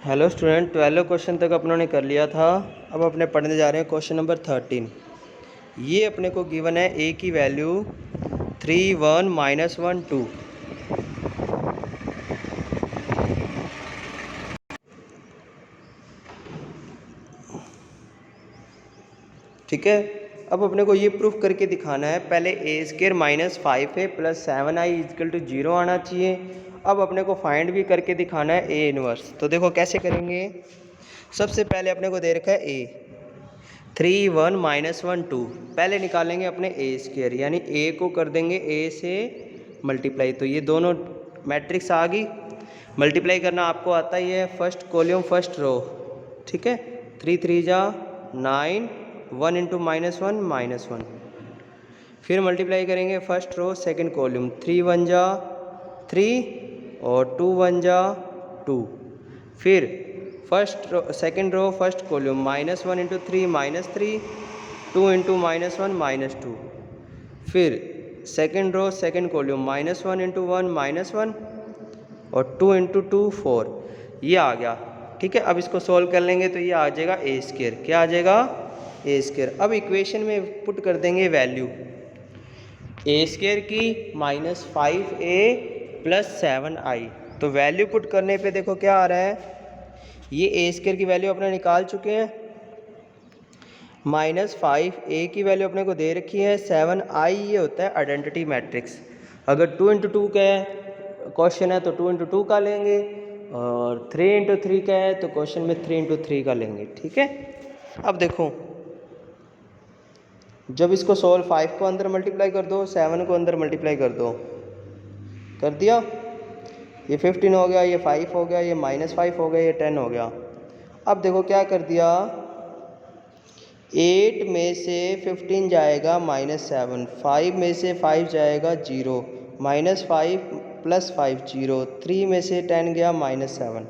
Hello student, 12 question तक अपनों ने कर लिया था। अब अपने पढ़ने जा रहे हैं क्वेश्चन नंबर 13। ये अपने को गिवन है ए की वैल्यू 3 1 -1 2। ठीक है, अब अपने को ये प्रूफ करके दिखाना है। पहले a² -5a + 7i = 0 आना चाहिए। अब अपने को फाइंड भी करके दिखाना है ए इनवर्स। तो देखो कैसे करेंगे। सबसे पहले अपने को दे रखा है ए 3 1 -1 2। पहले निकालेंगे अपने a², यानी a को कर देंगे a से मल्टीप्लाई। तो ये दोनों मैट्रिक्स आ गई। मल्टीप्लाई करना आपको आता ही है, फर्स्ट कॉलम फर्स्ट रो। ठीक है, 3 3 जा 9, 1 × -1 -1। फिर मल्टीप्लाई करेंगे फर्स्ट रो सेकंड कॉलम, 3 1 जा 3 और 2 1 जा 2। फिर first row second row first column, -1 × 3 -3, 2 × -1 -2। फिर सेकंड रो सेकंड कॉलम, -1 × 1 -1 और 2 × 2 4। ये आ गया। ठीक है, अब इसको सोल्व कर लेंगे तो ये आ जाएगा a²। क्या आ जाएगा? a²। अब इक्वेशन में पुट कर देंगे वैल्यू a² की -5a + 7i। तो वैल्यू पुट करने पे देखो क्या आ रहा है। ये a² की वैल्यू अपने निकाल चुके हैं, -5a की वैल्यू अपने को दे रखी है, 7i ये होता है आइडेंटिटी मैट्रिक्स। अगर 2 × 2 का क्वेश्चन है तो 2 × 2 का लेंगे, और 3 × 3 का है तो क्वेश्चन में 3 × 3 का लेंगे। ठीक है, अब देखो जब इसको सोल्व 5 को अंदर मल्टीप्लाई कर दो, 7 को अंदर मल्टीप्लाई कर दो, कर दिया। ये 15 हो गया, ये 5 हो गया, ये -5 हो गया, ये 10 हो गया। अब देखो क्या कर दिया, 8 में से 15 जाएगा -7, 5 में से 5 जाएगा 0, -5 + 5 0, 3 में से 10 गया -7।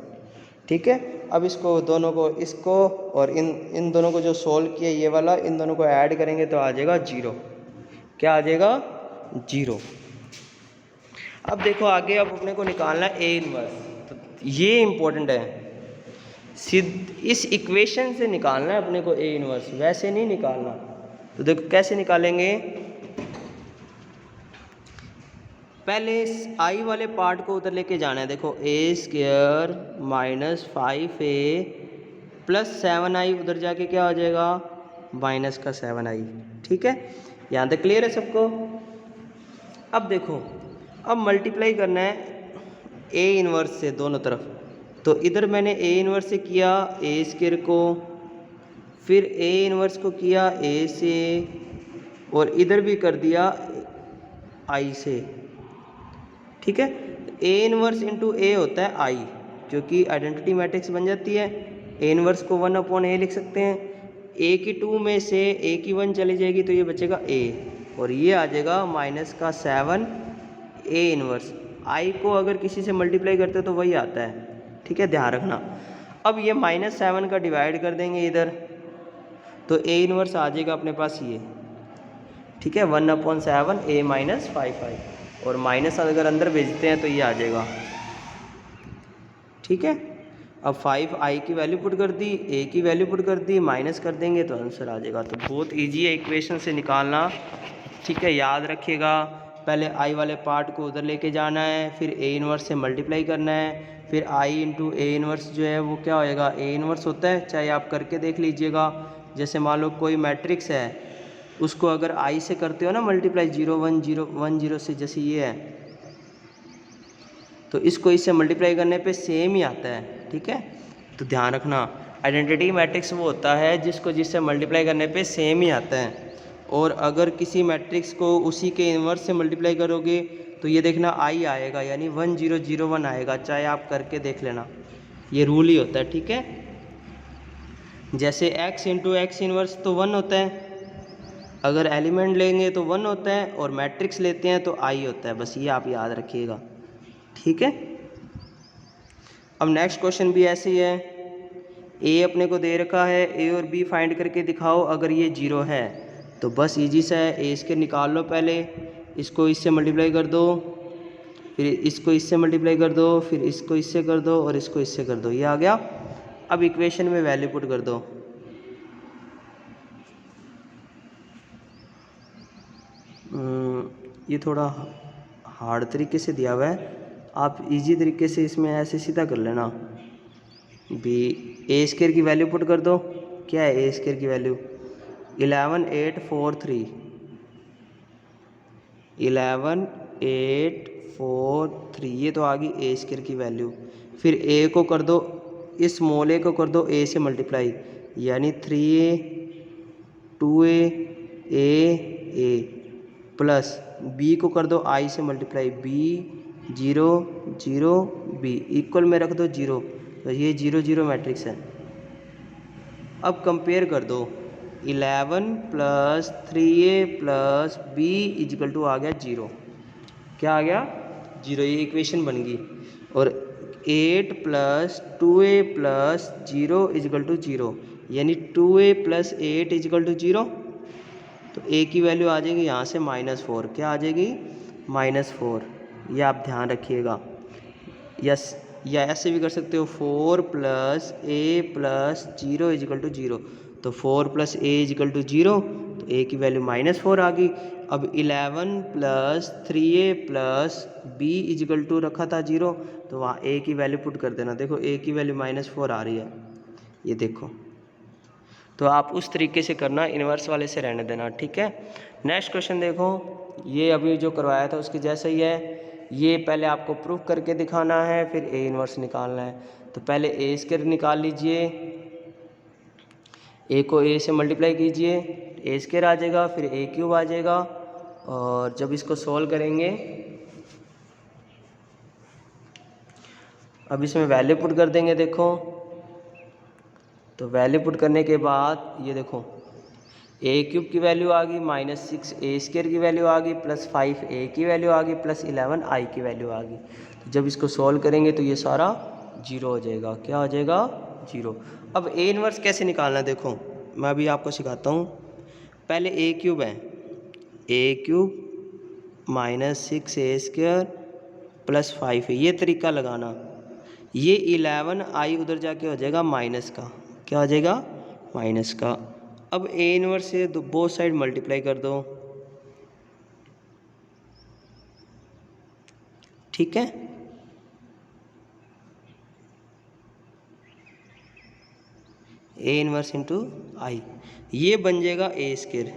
ठीक है, अब इसको दोनों को, इसको और इन दोनों को जो सोल्व किया ये वाला, इन दोनों को ऐड करेंगे तो आ जाएगा 0। क्या आ जाएगा? 0। अब देखो आगे, अब अपने को निकालना है ए इनवर्स। तो ये इम्पोर्टेंट है, इस इक्वेशन से निकालना है अपने को ए इनवर्स, वैसे नहीं निकालना। तो देखो कैसे निकालेंगे। पहले आई वाले पार्ट को उधर लेके जाना है। देखो a² -5a + 7i, उधर जाके क्या हो जाएगा, -7i। ठीक है, यहाँ तक क्लियर है सबको। अब देखो, अब मल्टीप्लाई करना है ए इनवर्स से दोनों तरफ। तो इधर मैंने ए इनवर्स से किया a² को, फिर ए इनवर्स को किया a से, और इधर भी कर दिया i से। ठीक है, ए इनवर्स × a होता है i, क्योंकि आइडेंटिटी मैट्रिक्स बन जाती है। ए इनवर्स को 1/a लिख सकते हैं। a की 2 में से a की 1 चली जाएगी तो ये बचेगा a, और ये आ जाएगा -7 ए इनवर्स। i को अगर किसी से मल्टीप्लाई करते हो तो वही आता है। ठीक है, ध्यान रखना। अब ये -7 का डिवाइड कर देंगे इधर, तो ए इनवर्स आ जाएगा अपने पास ये। ठीक है, 1/7 a - 5i, और माइनस अगर अंदर भेजते हैं तो ये आ जाएगा। ठीक है, अब 5i की वैल्यू पुट कर दी, a की वैल्यू पुट कर दी, माइनस कर देंगे तो आंसर आ जाएगा। तो बहुत इजी है इक्वेशन से निकालना। ठीक है, याद रखिएगा, पहले i वाले पार्ट को उधर लेके जाना है, फिर a इनवर्स से मल्टीप्लाई करना है, फिर i × a इनवर्स जो है वो क्या होएगा, a इनवर्स होता है। चाहे आप करके देख लीजिएगा। जैसे मान लो कोई मैट्रिक्स है, उसको अगर i से करते हो ना मल्टीप्लाई, 0 1 0 1 0 से, जैसे ये है, तो इसको इससे मल्टीप्लाई करने पे सेम ही आता है। ठीक है, तो ध्यान रखना, आइडेंटिटी मैट्रिक्स वो होता है जिसको जिससे मल्टीप्लाई करने पे सेम ही आता है। और अगर किसी मैट्रिक्स को उसी के इन्वर्स से मल्टीप्लाई करोगे तो ये देखना i आएगा, यानी 1 0 0 1 आएगा। चाहे आप करके देख लेना, ये रूल ही होता है। ठीक है, जैसे x × x इनवर्स तो 1 होता है, अगर एलिमेंट लेंगे तो 1 होता है, और मैट्रिक्स लेते हैं तो i होता है। बस ये आप याद रखिएगा। ठीक है, अब नेक्स्ट क्वेश्चन भी ऐसे ही है। a अपने को दे रखा है, a और b फाइंड करके दिखाओ अगर ये 0 है। तो बस इजी सा है, a² निकाल लो। पहले इसको इससे मल्टीप्लाई कर दो, फिर इसको इससे मल्टीप्लाई कर दो, फिर इसको इससे कर दो, और इसको इससे कर दो, ये आ गया। अब इक्वेशन में वैल्यू पुट कर दो। ये थोड़ा हार्ड तरीके से दिया हुआ है, आप इजी तरीके से इसमें ऐसे सीधा कर लेना। बी ए स्क्वायर की वैल्यू पुट कर दो। क्या है ए स्क्वायर की वैल्यू? 11843, 11843, ये तो आ गई ए स्क्वायर की वैल्यू। फिर ए को कर दो, इस स्मॉल ए को कर दो ए से मल्टीप्लाई, यानी 3a 2a ए प्लस बी को कर दो आई से मल्टीप्लाई, बी 0 0 बी इक्वल में रख दो 0, तो ये 0 0 मैट्रिक्स है। अब कंपेयर कर दो, 11 plus 3a plus B equal to आ गया 0। क्या आ गया? 0। ये इक्वेशन बन गई। और 8 plus 2a plus 0 is equal to 0, यानी 2a प्लस 8 इजिकल टू 0। तो a की वैल्यू आ जाएगी यहाँ से -4। क्या आ जाएगी? -4। ये आप ध्यान रखिएगा। यस, या ऐसे भी कर सकते हो, 4 plus a plus 0 is equal to 0। तो 4 प्लस a इजिकल टू 0, तो a की वैल्यू -4 आ गई। अब 11 plus 3a plus b is equal to रखा था 0, तो वहाँ a की वैल्यू पुट कर देना। देखो a की वैल्यू -4 आ रही है, ये देखो। तो आप उस तरीके से करना, इन्वर्स वाले से रहने देना, ठीक है। नेक्स्ट क्वेश्चन देखो, ये अभी जो करवाया था उसके जैसा ही है। ये पहले आपको प्रूफ करके दिखाना है, फिर ए इन्वर्स निकालना है। तो पहले ए स्क्वायर निकाल लीजिए, ए को ए से मल्टीप्लाई कीजिए, ए स्क्वायर आ जाएगा, फिर ए क्यूब आ जाएगा। और जब इसको सॉल्व करेंगे, अब इसमें वैल्यू पुट कर देंगे। देखो, तो वैल्यू पुट करने के बाद ये देखो, ए क्यूब की वैल्यू आ गई, -6 ए स्क्वायर की वैल्यू आ गई, प्लस 5 ए की वैल्यू आ गई, प्लस 11 आई की वैल्यू आ गई। तो जब इसको सॉल्व करेंगे तो ये सारा 0 हो जाएगा। क्या हो जाएगा? 0। अब ए इन्वर्स कैसे निकालना है, देखो मैं अभी आपको सिखाता हूँ। पहले ए क्यूब है, ए क्यूब -6 ए स्क्वायर प्लस 5 है, ये तरीका लगाना। ये 11 आई उधर जाके हो जाएगा माइनस का। क्या हो जाएगा? माइनस का। अब ए इनवर्स से बोथ साइड मल्टीप्लाई कर दो, ठीक है। ए इनवर्स इंटू आई, ये बन जाएगा ए स्क्वायर,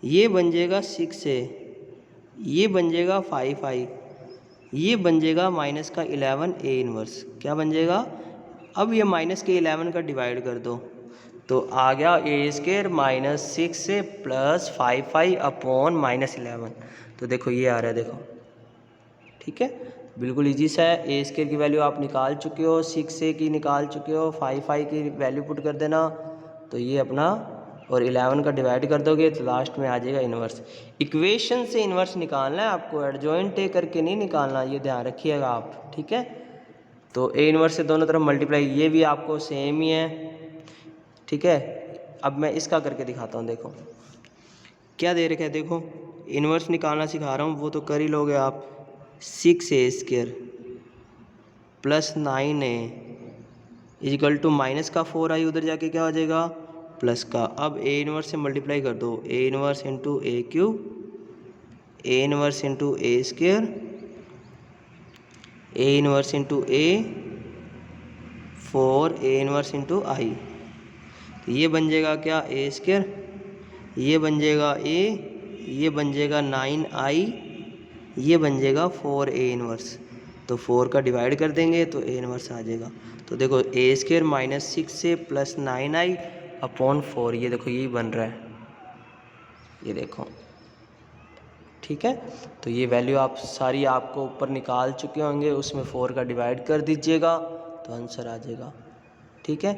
ये बन जाएगा 6 ए, ये बन जाएगा 5 आई, ये बन जाएगा माइनस का 11 ए इनवर्स। क्या बन जाएगा? अब ये माइनस के 11 का डिवाइड कर दो, तो आ गया ए स्क्वायर -6 से प्लस 5 अपॉन -11। तो देखो ये आ रहा है, देखो ठीक है, बिल्कुल इजी सा है। ए स्क्वायर की वैल्यू आप निकाल चुके हो, 6 ए की निकाल चुके हो, 5 की वैल्यू पुट कर देना, तो ये अपना, और 11 का डिवाइड कर दोगे तो लास्ट में आ जाएगा इन्वर्स। इक्वेशन से इन्वर्स निकालना है आपको, एडजॉइंट ए करके नहीं निकालना, ये ध्यान रखिएगा आप, ठीक है। तो ए इन्वर्स से दोनों तरफ मल्टीप्लाई, ये भी आपको सेम ही है, ठीक है। अब मैं इसका करके दिखाता हूँ। देखो क्या दे रखा है, देखो इन्वर्स निकालना सिखा रहा हूँ, वो तो कर ही लोगे आप। 6 A square plus 9 A equal to minus का 4 आई, उधर जाके क्या हो जाएगा? प्लस का। अब ए इन्वर्स से मल्टीप्लाई कर दो, A inverse into A cube, A inverse into A square, A inverse into A 4 A inverse into आई। तो ये बन जाएगा क्या? ए स्क्वायर, ये बन जाएगा ए, ये बन जाएगा 9 आई, ये बन जाएगा 4 ए इनवर्स। तो 4 का डिवाइड कर देंगे तो ए इनवर्स आ जाएगा। तो देखो ए स्क्वायर -6 से प्लस 9 आई अपॉन 4, ये देखो यही बन रहा है, ये देखो, ठीक है। तो ये वैल्यू आप सारी आपको ऊपर निकाल चुके होंगे, उसमें 4 का डिवाइड कर दीजिएगा तो आंसर आ जाएगा, ठीक है।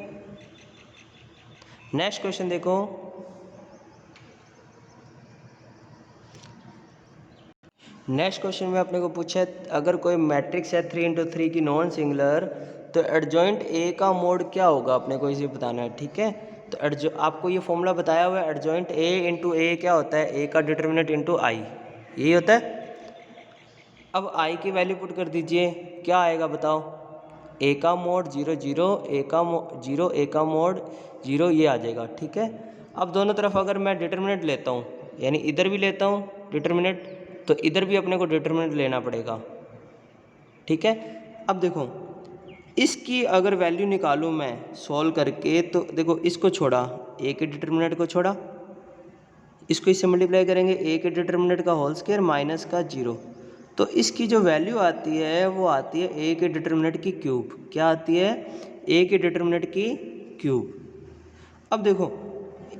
नेक्स्ट क्वेश्चन देखो, नेक्स्ट क्वेश्चन में अपने को पूछा है, अगर कोई मैट्रिक्स है 3 × 3 की नॉन सिंगुलर, तो एडजॉइंट ए का मोड क्या होगा, अपने को इसे बताना है, ठीक है। तो आपको ये फॉर्मूला बताया हुआ है, एडजॉइंट ए इंटू ए क्या होता है? ए का डिटर्मिनेंट इंटू आई, यही होता है। अब आई की वैल्यू पुट कर दीजिए, क्या आएगा बताओ? ए का मोड 0 0, ए का जीरो, ए का मोड 0, ये आ जाएगा। ठीक है, अब दोनों तरफ अगर मैं डिटर्मिनेंट लेता हूँ, यानी इधर भी लेता हूँ डिटर्मिनेंट, तो इधर भी अपने को डिटर्मिनेंट लेना पड़ेगा। ठीक है, अब देखो इसकी अगर वैल्यू निकालूँ मैं सॉल्व करके, तो देखो इसको छोड़ा, ए के डिटर्मिनेंट को छोड़ा, इसको इससे मल्टीप्लाई करेंगे, ए के डिटर्मिनेंट का होल स्क्वायर माइनस का 0, तो इसकी जो वैल्यू आती है वो आती है ए के डिटर्मिनेंट की क्यूब। क्या आती है? ए के डिटर्मिनेंट की क्यूब। अब देखो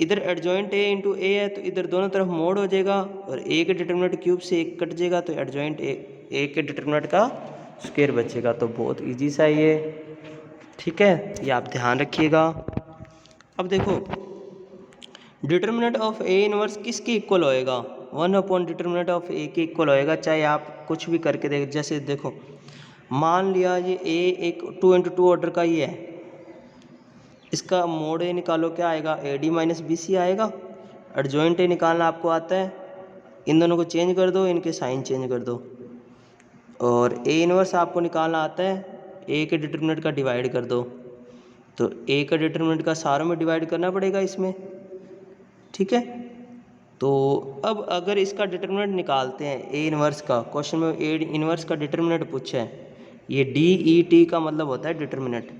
इधर एडजॉइंट ए इंटू ए है, तो इधर दोनों तरफ मोड हो जाएगा, और ए के डिटर्मिनेंट क्यूब से एक कट जाएगा, तो एडजॉइंट ए के डिटर्मिनेंट का स्क्वायर बचेगा। तो बहुत ईजी सा ये। ठीक है, ये आप ध्यान रखिएगा। अब देखो डिटर्मिनेंट ऑफ ए इनवर्स किसके इक्वल होएगा? 1 अपॉन डिटर्मिनेंट ऑफ ए के इक्वल होएगा, चाहे आप कुछ भी करके देख। जैसे देखो मान लिया ये ए एक 2 इंटू 2 ऑर्डर का ही है, इसका मोड ए निकालो, क्या आएगा? A D minus B C आएगा। एडजॉइंट ए निकालना आपको आता है, इन दोनों को चेंज कर दो, इनके साइन चेंज कर दो। और ए इनवर्स आपको निकालना आता है, ए के डिटर्मिनेंट का डिवाइड कर दो, तो ए का डिटर्मिनेंट का सारों में डिवाइड करना पड़ेगा इसमें। ठीक है, तो अब अगर इसका डिटर्मिनेंट निकालते हैं ए इनवर्स का, क्वेश्चन में ए इनवर्स का डिटर्मिनेंट पूछा है, ये डी ई टी का मतलब होता है डिटर्मिनेंट।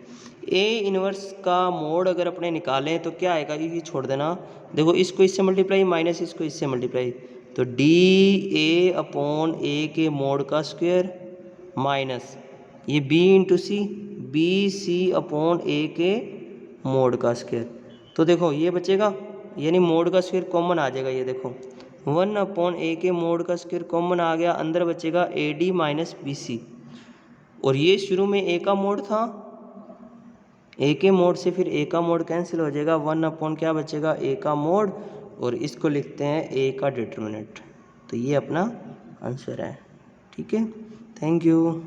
ए इनवर्स का मोड अगर अपने निकालें तो क्या आएगा? ये छोड़ देना, देखो इसको इससे मल्टीप्लाई माइनस इसको इससे मल्टीप्लाई, तो डी ए अपॉन ए के मोड का स्क्वायर माइनस ये बी इंटू सी, बी सी अपॉन ए के मोड का स्क्वायर। तो देखो ये बचेगा, यानी मोड का स्क्वायर कॉमन आ जाएगा। ये देखो 1 अपॉन ए के मोड का स्क्वायर कॉमन आ गया, अंदर बचेगा A D minus B C, और ये शुरू में ए का मोड था, ए के मोड से फिर ए का मोड कैंसिल हो जाएगा, 1 अपॉन क्या बचेगा? ए का मोड, और इसको लिखते हैं ए का डिटर्मिनेंट। तो ये अपना आंसर है। ठीक है, थैंक यू।